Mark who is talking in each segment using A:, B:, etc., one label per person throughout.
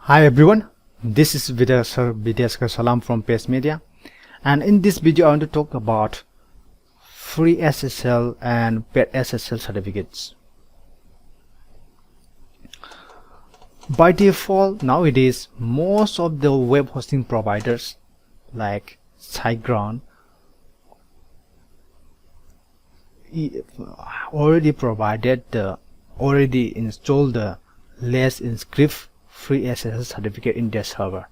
A: Hi everyone, this is Vidyaskar Salam from Pace Media, and in this video I want to talk about free SSL and paid SSL certificates. By default, nowadays most of the web hosting providers like SiteGround already installed the Let's Encrypt free SSL certificate in their server.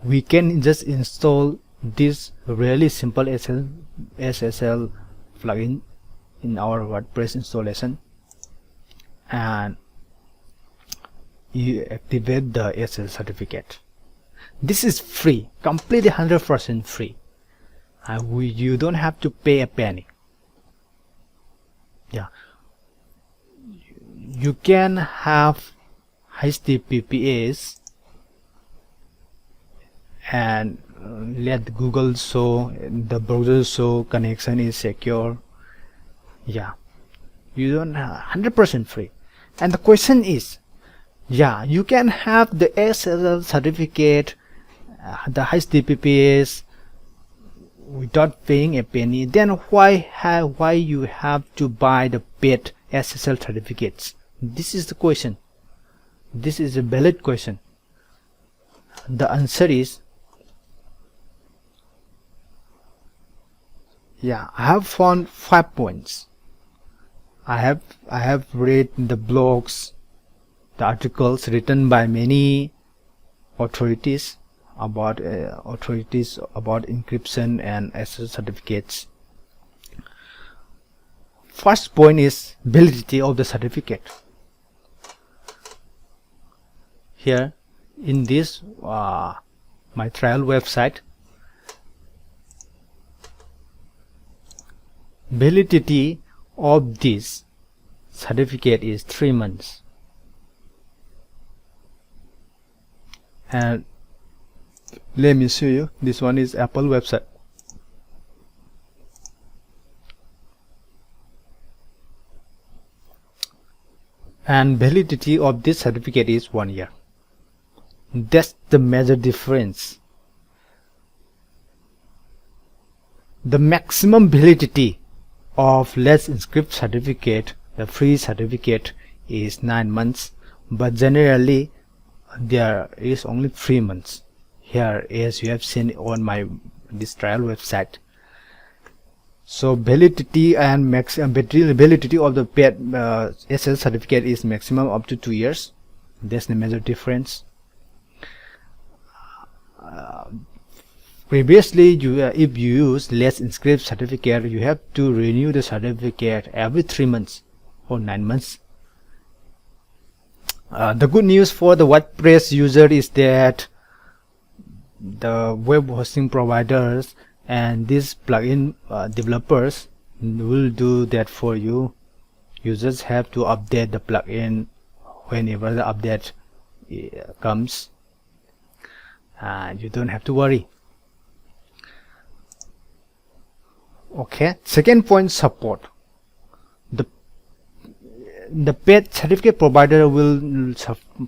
A: We can just install this really simple SSL plugin in our WordPress installation, and you activate the SSL certificate. This is free, completely 100% free. You don't have to pay a penny. Yeah, you can have HTTPS and let Google show, the browser show connection is secure. Yeah, you don't have 100% free. And the question is, yeah, you can have the SSL certificate, the HTTPS without paying a penny. Then why you have to buy the paid SSL certificates? This is the question. This is a valid question. The answer is, yeah, I have found 5 points. I have read the blogs, the articles written by many authorities about encryption and SSL certificates. First point is validity of the certificate. Here in this my trial website, validity of this certificate is 3 months, and let me show you. This one is Apple website. And validity of this certificate is 1 year. That's the major difference. The maximum validity of Let's Encrypt certificate, the free certificate, is 9 months, but generally there is only 3 months. Here, as you have seen on this trial website. So validity and validity of the paid SSL certificate is maximum up to 2 years. That's the major difference. Previously, if you use Let's Encrypt certificate, you have to renew the certificate every 3 months or 9 months. The good news for the WordPress user is that the web hosting providers and these plugin developers will do that for you. You just have to update the plugin whenever the update comes, and you don't have to worry. Okay, second point, support. The paid certificate provider will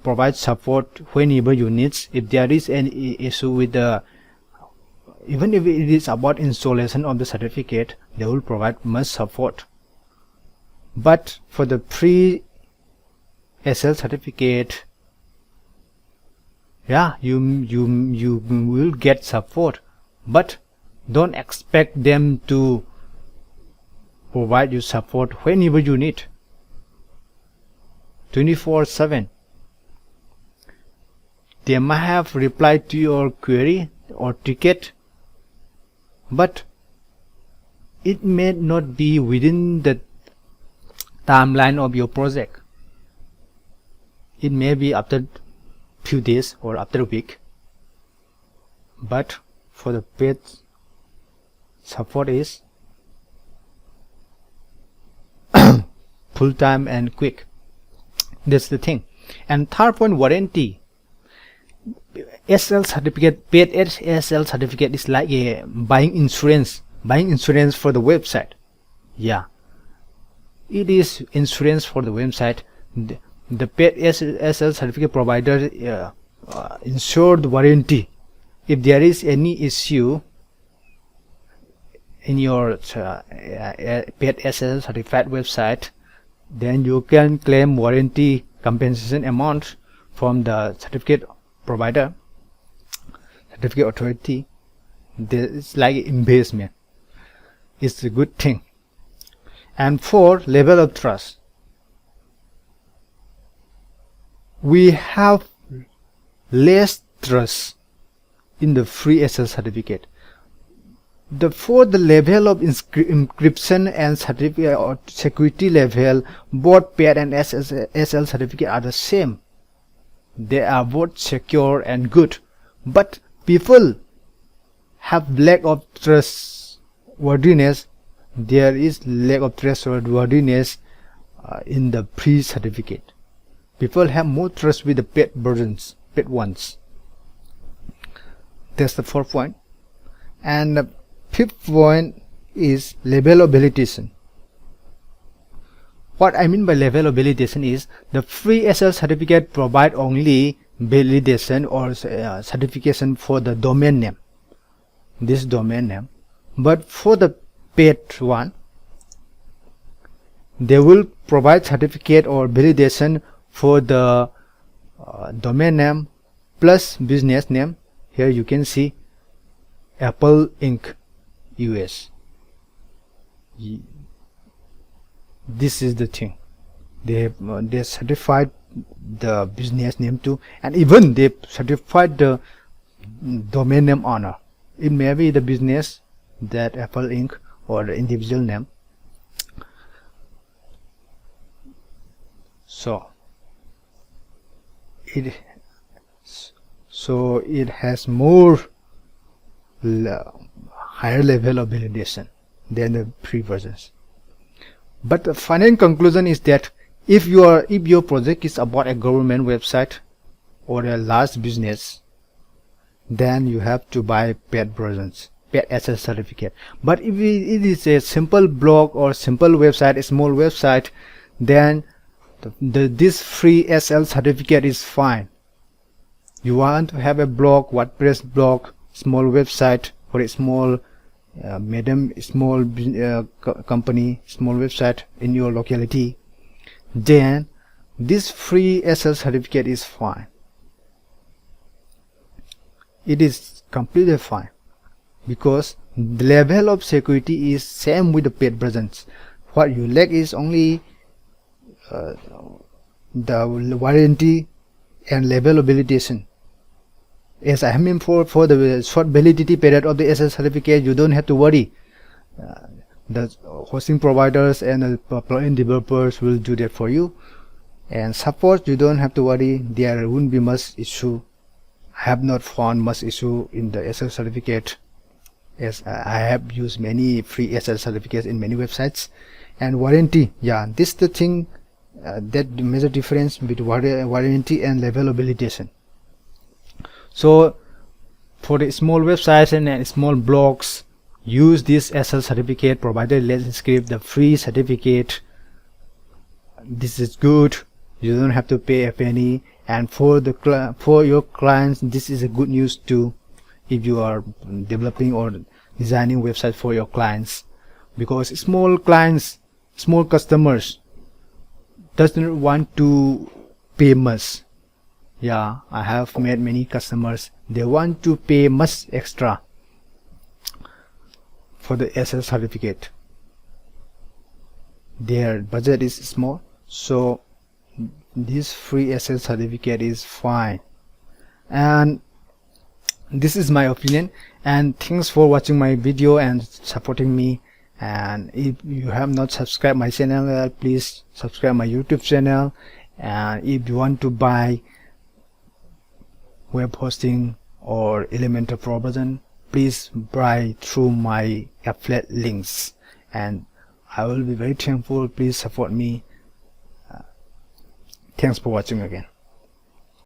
A: provide support whenever you need. If there is any issue with even if it is about installation of the certificate, they will provide much support. But for the free SSL certificate, yeah, you will get support, but don't expect them to provide you support whenever you need, 24/7. They might have replied to your query or ticket, but it may not be within the timeline of your project. It may be after few days or after a week. But for the paid support is full time and quick. That's the thing. And third point, warranty. SSL certificate, paid SSL certificate is like a buying insurance for the website. Yeah, it is insurance for the website. the paid SSL certificate provider ensure the warranty. If there is any issue in your paid SSL certified website, then you can claim warranty compensation amount from the certificate provider, certificate authority. It's like investment. It's a good thing. And for level of trust, we have less trust in the free SSL certificate. For the level of encryption and certificate or security level, both paid and SSL certificate are the same. They are both secure and good, but people have lack of trustworthiness. There is lack of trustworthiness in the free certificate. People have more trust with the paid versions, paid ones. That's the fourth point. And the fifth point is level of validation. What I mean by level of validation is the free SSL certificate provide only validation or certification for the domain name, this domain name. But for the paid one, they will provide certificate or validation for the domain name plus business name. Here you can see Apple Inc. US. This is the thing. They certified the business name too, and even they certified the domain name owner. It may be the business, that Apple Inc. or the individual name. So it has more higher level of validation than the free versions. But the final conclusion is that if your project is about a government website or a large business, then you have to buy paid versions, paid SSL certificate. But if it is a simple blog or simple website, a small website, then this free SSL certificate is fine. You want to have a blog, WordPress blog, small website for a small small company, small website in your locality, then this free SSL certificate is fine. It is completely fine because the level of security is same with the paid versions. What you lack is only the warranty and level of validation. As I mean, for the short validity period of the SSL certificate, you don't have to worry. The hosting providers and the plugin developers will do that for you. And support, you don't have to worry. There won't be much issue. I have not found much issue in the SSL certificate, as I have used many free SSL certificates in many websites. And warranty, yeah, this is the thing that the major difference between warranty and level of validation. So for the small websites and small blogs, use this SSL certificate provided Let's Encrypt, the free certificate. This is good. You don't have to pay a penny. And for your clients, this is a good news too, if you are developing or designing websites for your clients, because small clients, small customers doesn't want to pay much. Yeah, I have met many customers, they want to pay much extra for the SSL certificate. Their budget is small, so this free SSL certificate is fine. And this is my opinion, and thanks for watching my video and supporting me. And if you have not subscribed my channel, please subscribe my YouTube channel. And if you want to buy web hosting or Elementor Pro version, please buy through my affiliate links, and I will be very thankful. Please support me. Thanks for watching again.